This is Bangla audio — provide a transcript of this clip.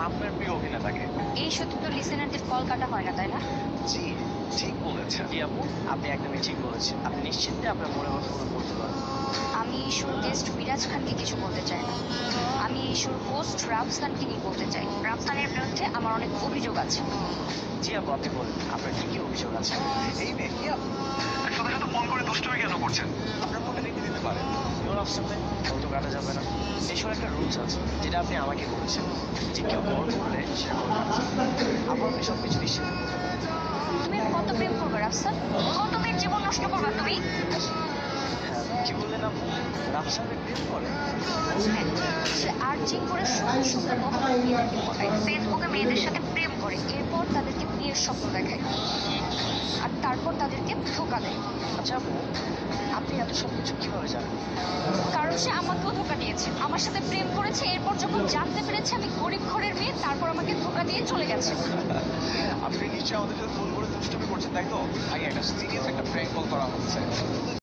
আপনার প্রিয় অভিনেতাকে? এই সত্যি তো লিসেনারদের কল কাটা হয় না, তাই না? জি, ঠিক বলেছেন। জি আপু, আপনি একদমই ঠিক বলেছেন। আপনি নিশ্চিন্তে আপনার মনের কথাগুলো বলতে পারেন। আমি ইস্যুর গেস্ট মিরাজ খানকে কিছু বলতে চাই না। আমি ইস্যুর হোস্ট রাফস খানকে নিয়ে বলতে চাই। রাফস খানের বিরুদ্ধে আমার অনেক অভিযোগ আছে। জি আপু, আপনি বলেন আপনার কি কি অভিযোগ আছে? এই মেয়ে কি আপনি শুধু শুধু ফোন করে দুষ্টুমি কেন করছেন? আপনার ফোনটা রেখে দিতে পারেন। ইউর অপশনে ফোন তো কাটা যাবে না। এসব একটা রুলস আছে যেটা আপনি আমাকে বলেছেন যে কেউ কল করলে সেটা ফোন কাটা যাবে না। আপু আপনি সব কিছু নিশ্চিত করতে পারেন। তুমি আর কত প্রেম করবে রাফসান? কত মেয়ের জীবন নষ্ট করবে তুমি? হ্যাঁ, কি বললেন আপু? রাফসানের প্রেম করে? হ্যাঁ, সে আর্চিং করে সুন্দর সুন্দর মহল্লা মেয়েদেরকে পটায়, ফেসবুকে মেয়েদের সাথে প্রেম করে, এরপর তাদেরকে বিয়ের স্বপ্ন দেখায় আর তারপর তাদেরকে ধোকা দেয়। আচ্ছা আপু, আপনি এত সব কিছু কিভাবে জানেন? কারণ সে আমাকেও ধোকা দিয়েছে, আমার সাথে প্রেম করেছে, এরপর যখন জানতে পেরেছে আমি গরিব ঘরের মেয়ে, তারপর আমাকে ধোকা দিয়ে চলে গেছে। আপনি নিশ্চয়ই আমাদের সাথে ফোন করে দুষ্টুমি করছেন, তাই তো? আগে একটা সিরিয়াস একটা প্র্যাঙ্ক কল করা হচ্ছে।